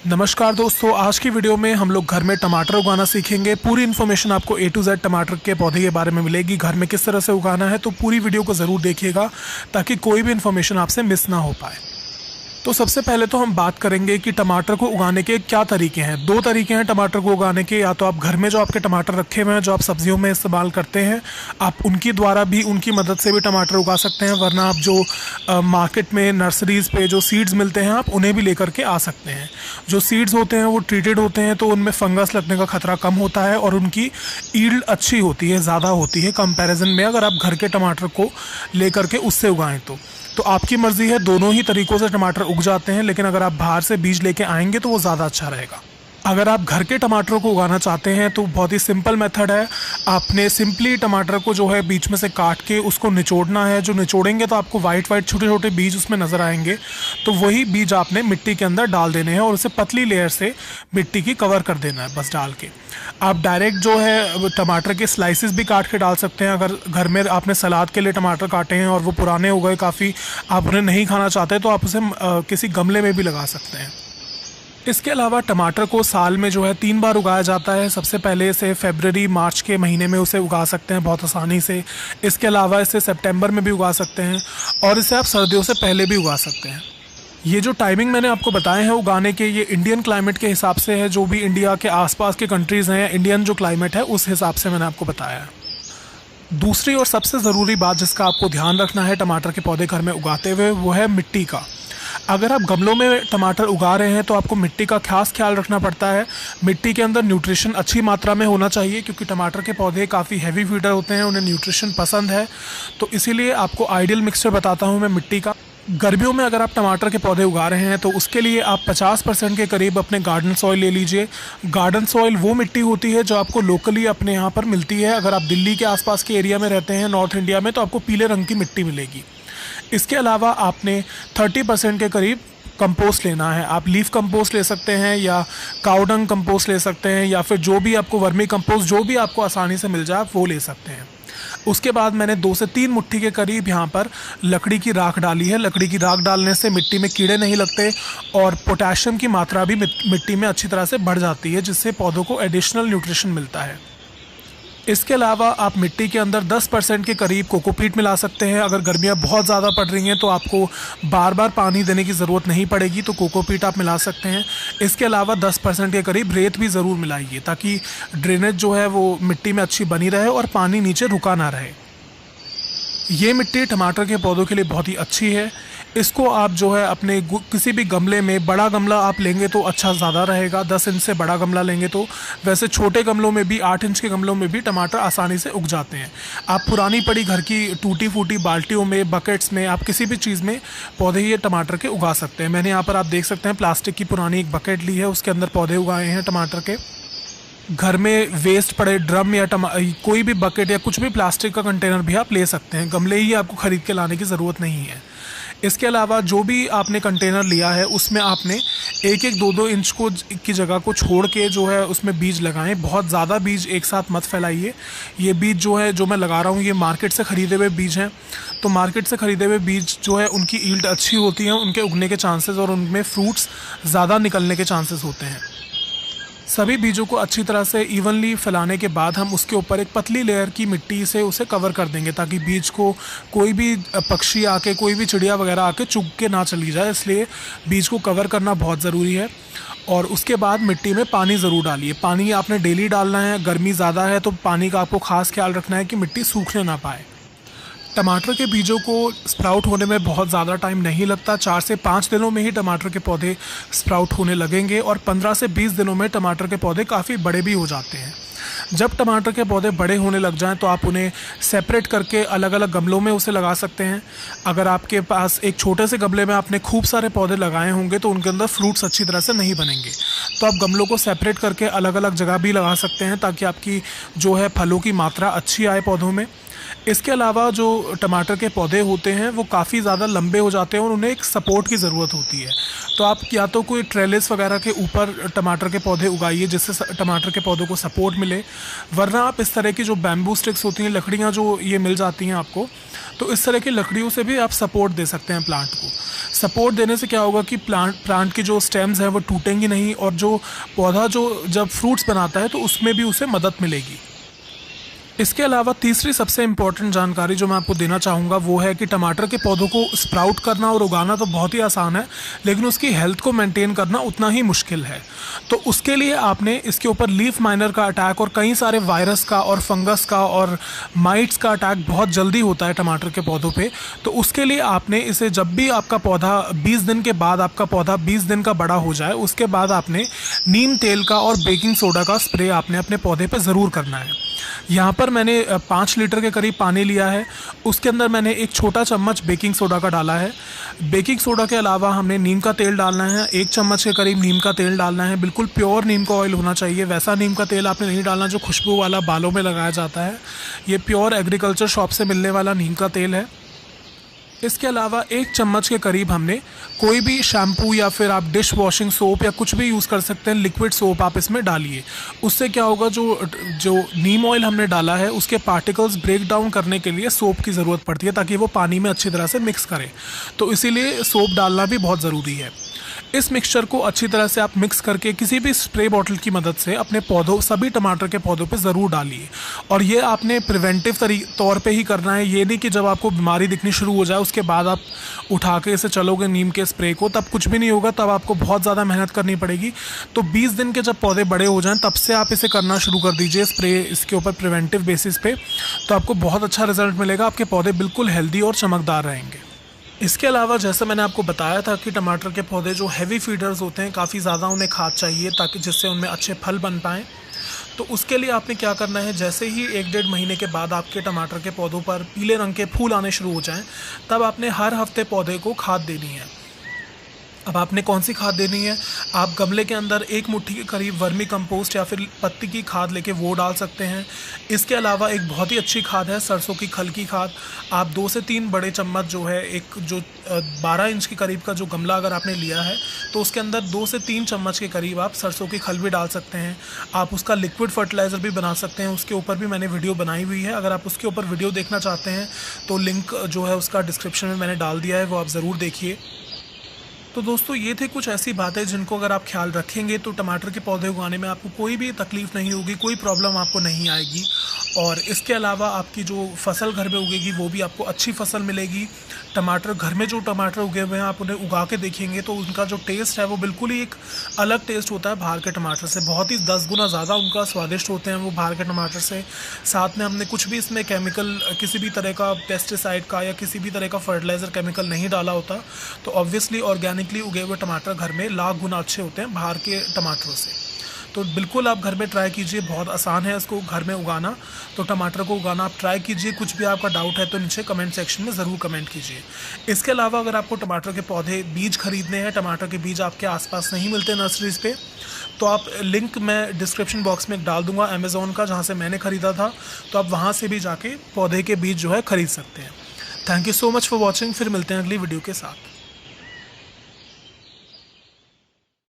नमस्कार दोस्तों, आज की वीडियो में हम लोग घर में टमाटर उगाना सीखेंगे। पूरी इन्फॉर्मेशन आपको A to Z टमाटर के पौधे के बारे में मिलेगी। घर में किस तरह से उगाना है, तो पूरी वीडियो को ज़रूर देखिएगा ताकि कोई भी इन्फॉर्मेशन आपसे मिस ना हो पाए। तो सबसे पहले तो हम बात करेंगे कि टमाटर को उगाने के क्या तरीके हैं। दो तरीके हैं टमाटर को उगाने के। या तो आप घर में जो आपके टमाटर रखे हुए हैं, जो आप सब्जियों में इस्तेमाल करते हैं, आप उनकी द्वारा भी, उनकी मदद से भी टमाटर उगा सकते हैं। वरना आप जो मार्केट में नर्सरीज़ पे जो सीड्स मिलते हैं, आप उन्हें भी लेकर के आ सकते हैं। जो सीड्स होते हैं वो ट्रीटेड होते हैं, तो उनमें फंगस लगने का खतरा कम होता है और उनकी ईल्ड अच्छी होती है, ज़्यादा होती है कंपैरिजन में अगर आप घर के टमाटर को लेकर के उससे उगाएं तो आपकी मर्ज़ी है। दोनों ही तरीक़ों से टमाटर उग जाते हैं, लेकिन अगर आप बाहर से बीज लेके आएंगे तो वो ज़्यादा अच्छा रहेगा। अगर आप घर के टमाटरों को उगाना चाहते हैं तो बहुत ही सिंपल मेथड है। आपने सिंपली टमाटर को जो है बीच में से काट के उसको निचोड़ना है। जो निचोड़ेंगे तो आपको वाइट छोटे छोटे बीज उसमें नज़र आएंगे, तो वही बीज आपने मिट्टी के अंदर डाल देने हैं और उसे पतली लेयर से मिट्टी की कवर कर देना है बस डाल के। आप डायरेक्ट जो है टमाटर के स्लाइसेस भी काट के डाल सकते हैं। अगर घर में आपने सलाद के लिए टमाटर काटे हैं और वो पुराने हो गए काफ़ी, आप उन्हें नहीं खाना चाहते, तो आप उसे किसी गमले में भी लगा सकते हैं। इसके अलावा टमाटर को साल में जो है 3 बार उगाया जाता है। सबसे पहले इसे फरवरी मार्च के महीने में उसे उगा सकते हैं बहुत आसानी से। इसके अलावा इसे सितंबर में भी उगा सकते हैं और इसे आप सर्दियों से पहले भी उगा सकते हैं। ये जो टाइमिंग मैंने आपको बताए हैं उगाने के, ये इंडियन क्लाइमेट के हिसाब से है। जो भी इंडिया के आसपास के कंट्रीज़ हैं, इंडियन जो क्लाइमेट है उस हिसाब से मैंने आपको बताया है। दूसरी और सबसे ज़रूरी बात जिसका आपको ध्यान रखना है टमाटर के पौधे घर में उगाते हुए, वो है मिट्टी का। अगर आप गमलों में टमाटर उगा रहे हैं तो आपको मिट्टी का खास ख्याल रखना पड़ता है। मिट्टी के अंदर न्यूट्रिशन अच्छी मात्रा में होना चाहिए, क्योंकि टमाटर के पौधे काफ़ी हैवी फीडर होते हैं, उन्हें न्यूट्रिशन पसंद है। तो इसीलिए आपको आइडियल मिक्सचर बताता हूँ मैं मिट्टी का। गर्मियों में अगर आप टमाटर के पौधे उगा रहे हैं तो उसके लिए आप 50% के करीब अपने गार्डन सॉइल ले लीजिए। गार्डन सॉइल वो मिट्टी होती है जो आपको लोकली अपने यहाँ पर मिलती है। अगर आप दिल्ली के आसपास के एरिया में रहते हैं, नॉर्थ इंडिया में, तो आपको पीले रंग की मिट्टी मिलेगी। इसके अलावा आपने 30% के करीब कंपोस्ट लेना है। आप लीफ कंपोस्ट ले सकते हैं या काउडंग कंपोस्ट ले सकते हैं, या फिर जो भी आपको वर्मी कंपोस्ट जो भी आपको आसानी से मिल जाए वो ले सकते हैं। उसके बाद मैंने 2 से 3 मुट्ठी के करीब यहाँ पर लकड़ी की राख डाली है। लकड़ी की राख डालने से मिट्टी में कीड़े नहीं लगते और पोटेशियम की मात्रा भी मिट्टी में अच्छी तरह से बढ़ जाती है, जिससे पौधों को एडिशनल न्यूट्रिशन मिलता है। इसके अलावा आप मिट्टी के अंदर 10% के करीब कोकोपीट मिला सकते हैं। अगर गर्मियाँ बहुत ज़्यादा पड़ रही हैं तो आपको बार बार पानी देने की ज़रूरत नहीं पड़ेगी, तो कोकोपीट आप मिला सकते हैं। इसके अलावा 10% के करीब रेत भी ज़रूर मिलाइए, ताकि ड्रेनेज जो है वो मिट्टी में अच्छी बनी रहे और पानी नीचे रुका ना रहे। ये मिट्टी टमाटर के पौधों के लिए बहुत ही अच्छी है। इसको आप जो है अपने किसी भी गमले में, बड़ा गमला आप लेंगे तो अच्छा ज़्यादा रहेगा। 10 इंच से बड़ा गमला लेंगे तो, वैसे छोटे गमलों में भी, 8 इंच के गमलों में भी टमाटर आसानी से उग जाते हैं। आप पुरानी पड़ी घर की टूटी फूटी बाल्टियों में, बकेट्स में, आप किसी भी चीज़ में पौधे ये टमाटर के उगा सकते हैं। मैंने यहाँ पर आप देख सकते हैं प्लास्टिक की पुरानी एक बकेट ली है, उसके अंदर पौधे उगाए हैं टमाटर के। घर में वेस्ट पड़े ड्रम या कोई भी बकेट या कुछ भी प्लास्टिक का कंटेनर भी आप ले सकते हैं। गमले ही आपको ख़रीद के लाने की ज़रूरत नहीं है। इसके अलावा जो भी आपने कंटेनर लिया है उसमें आपने 1-1, 2-2 इंच की जगह को छोड़ के जो है उसमें बीज लगाएं। बहुत ज़्यादा बीज एक साथ मत फैलाइए। ये बीज जो है, जो मैं लगा रहा हूँ, ये मार्केट से ख़रीदे हुए बीज हैं। तो मार्केट से ख़रीदे हुए बीज जो है उनकी ईल्ड अच्छी होती है, उनके उगने के चांसेस और उनमें फ्रूट्स ज़्यादा निकलने के चांसेस होते हैं। सभी बीजों को अच्छी तरह से इवनली फैलाने के बाद हम उसके ऊपर एक पतली लेयर की मिट्टी से उसे कवर कर देंगे, ताकि बीज को कोई भी पक्षी आके, कोई भी चिड़िया वगैरह आके चुग के ना चली जाए। इसलिए बीज को कवर करना बहुत ज़रूरी है। और उसके बाद मिट्टी में पानी ज़रूर डालिए। पानी आपने डेली डालना है। गर्मी ज़्यादा है तो पानी का आपको ख़ास ख्याल रखना है कि मिट्टी सूखने ना पाए। टमाटर के बीजों को स्प्राउट होने में बहुत ज़्यादा टाइम नहीं लगता। 4 से 5 दिनों में ही टमाटर के पौधे स्प्राउट होने लगेंगे और 15 से 20 दिनों में टमाटर के पौधे काफ़ी बड़े भी हो जाते हैं। जब टमाटर के पौधे बड़े होने लग जाएं तो आप उन्हें सेपरेट करके अलग अलग गमलों में उसे लगा सकते हैं। अगर आपके पास एक छोटे से गमले में आपने खूब सारे पौधे लगाए होंगे तो उनके अंदर फ्रूट्स अच्छी तरह से नहीं बनेंगे, तो आप गमलों को सेपरेट करके अलग अलग जगह भी लगा सकते हैं, ताकि आपकी जो है फलों की मात्रा अच्छी आए पौधों में। इसके अलावा जो टमाटर के पौधे होते हैं वो काफ़ी ज़्यादा लंबे हो जाते हैं और उन्हें एक सपोर्ट की ज़रूरत होती है। तो आप या तो कोई ट्रेलिस वगैरह के ऊपर टमाटर के पौधे उगाइए जिससे टमाटर के पौधों को सपोर्ट मिले, वरना आप इस तरह की जो बैम्बू स्टिक्स होती हैं, लकड़ियाँ जो ये मिल जाती हैं आपको, तो इस तरह की लकड़ियों से भी आप सपोर्ट दे सकते हैं प्लांट को। सपोर्ट देने से क्या होगा कि प्लांट की जो स्टेम्स हैं वो टूटेंगी नहीं, और जो पौधा जो जब फ्रूट्स बनाता है तो उसमें भी उसे मदद मिलेगी। इसके अलावा तीसरी सबसे इम्पॉर्टेंट जानकारी जो मैं आपको देना चाहूँगा वो है कि टमाटर के पौधों को स्प्राउट करना और उगाना तो बहुत ही आसान है, लेकिन उसकी हेल्थ को मेंटेन करना उतना ही मुश्किल है। तो उसके लिए आपने इसके ऊपर लीफ माइनर का अटैक और कई सारे वायरस का और फंगस का और माइट्स का अटैक बहुत जल्दी होता है टमाटर के पौधों पे। तो उसके लिए आपने इसे जब भी आपका पौधा 20 दिन के बाद आपका पौधा 20 दिन का बड़ा हो जाए, उसके बाद आपने नीम तेल का और बेकिंग सोडा का स्प्रे आपने अपने पौधे पे ज़रूर करना है। यहाँ पर मैंने 5 लीटर के करीब पानी लिया है, उसके अंदर मैंने एक छोटा चम्मच बेकिंग सोडा का डाला है। बेकिंग सोडा के अलावा हमने नीम का तेल डालना है, 1 चम्मच के करीब नीम का तेल डालना है। बिल्कुल प्योर नीम का ऑयल होना चाहिए, वैसा नीम का तेल आपने नहीं डालना जो खुशबू वाला बालों में लगाया जाता है। ये प्योर एग्रीकल्चर शॉप से मिलने वाला नीम का तेल है। इसके अलावा 1 चम्मच के करीब हमने कोई भी शैम्पू या फिर आप डिश वॉशिंग सोप या कुछ भी यूज़ कर सकते हैं, लिक्विड सोप आप इसमें डालिए। उससे क्या होगा, जो नीम ऑयल हमने डाला है उसके पार्टिकल्स ब्रेक डाउन करने के लिए सोप की ज़रूरत पड़ती है ताकि वो पानी में अच्छी तरह से मिक्स करे। तो इसीलिए सोप डालना भी बहुत ज़रूरी है। इस मिक्सचर को अच्छी तरह से आप मिक्स करके किसी भी स्प्रे बॉटल की मदद से अपने पौधों सभी टमाटर के पौधों पे ज़रूर डालिए। और ये आपने प्रिवेंटिव तौर पे ही करना है, ये नहीं कि जब आपको बीमारी दिखनी शुरू हो जाए उसके बाद आप उठा के इसे चलोगे नीम के स्प्रे को, तब कुछ भी नहीं होगा, तब आपको बहुत ज़्यादा मेहनत करनी पड़ेगी। तो 20 दिन के जब पौधे बड़े हो जाएँ तब से आप इसे करना शुरू कर दीजिए स्प्रे इसके ऊपर प्रिवेंटिव बेसिस पे, तो आपको बहुत अच्छा रिजल्ट मिलेगा। आपके पौधे बिल्कुल हेल्दी और चमकदार रहेंगे। इसके अलावा जैसे मैंने आपको बताया था कि टमाटर के पौधे जो हैवी फीडर्स होते हैं, काफ़ी ज़्यादा उन्हें खाद चाहिए ताकि जिससे उनमें अच्छे फल बन पाएँ। तो उसके लिए आपने क्या करना है, जैसे ही 1-1.5 महीने के बाद आपके टमाटर के पौधों पर पीले रंग के फूल आने शुरू हो जाएं, तब आपने हर हफ्ते पौधे को खाद देनी है। अब आपने कौन सी खाद देनी है, आप गमले के अंदर 1 मुट्ठी के करीब वर्मी कंपोस्ट या फिर पत्ती की खाद लेके वो डाल सकते हैं। इसके अलावा एक बहुत ही अच्छी खाद है सरसों की खल की खाद। आप 2 से 3 बड़े चम्मच जो है, एक जो 12 इंच के करीब का जो गमला अगर आपने लिया है तो उसके अंदर 2 से 3 चम्मच के करीब आप सरसों की खल भी डाल सकते हैं। आप उसका लिक्विड फर्टिलाइज़र भी बना सकते हैं, उसके ऊपर भी मैंने वीडियो बनाई हुई है। अगर आप उसके ऊपर वीडियो देखना चाहते हैं तो लिंक जो है उसका डिस्क्रिप्शन में मैंने डाल दिया है, वो आप ज़रूर देखिए। तो दोस्तों ये थे कुछ ऐसी बातें जिनको अगर आप ख्याल रखेंगे तो टमाटर के पौधे उगाने में आपको कोई भी तकलीफ़ नहीं होगी, कोई प्रॉब्लम आपको नहीं आएगी। और इसके अलावा आपकी जो फसल घर में उगेगी वो भी आपको अच्छी फसल मिलेगी। टमाटर घर में जो टमाटर उगे हुए हैं आप उन्हें उगा के देखेंगे तो उनका जो टेस्ट है वो बिल्कुल ही एक अलग टेस्ट होता है बाहर के टमाटर से, बहुत ही 10 गुना ज़्यादा उनका स्वादिष्ट होते हैं वो बाहर के टमाटर से। साथ में हमने कुछ भी इसमें केमिकल, किसी भी तरह का पेस्टिसाइड का या किसी भी तरह का फर्टिलाइज़र केमिकल नहीं डाला होता। तो ऑब्वियसली ऑर्गेनिकली उगे हुए टमाटर घर में लाख गुना अच्छे होते हैं बाहर के टमाटरों से। तो बिल्कुल आप घर में ट्राई कीजिए, बहुत आसान है इसको घर में उगाना। तो टमाटर को उगाना आप ट्राई कीजिए। कुछ भी आपका डाउट है तो नीचे कमेंट सेक्शन में ज़रूर कमेंट कीजिए। इसके अलावा अगर आपको टमाटर के पौधे बीज खरीदने हैं, टमाटर के बीज आपके आसपास नहीं मिलते नर्सरीज़ पे, तो आप लिंक मैं डिस्क्रिप्शन बॉक्स में डाल दूंगा अमेज़ॉन का, जहाँ से मैंने ख़रीदा था। तो आप वहाँ से भी जाके पौधे के बीज जो है ख़रीद सकते हैं। Thank you so much for watching. फिर मिलते हैं अगली वीडियो के साथ।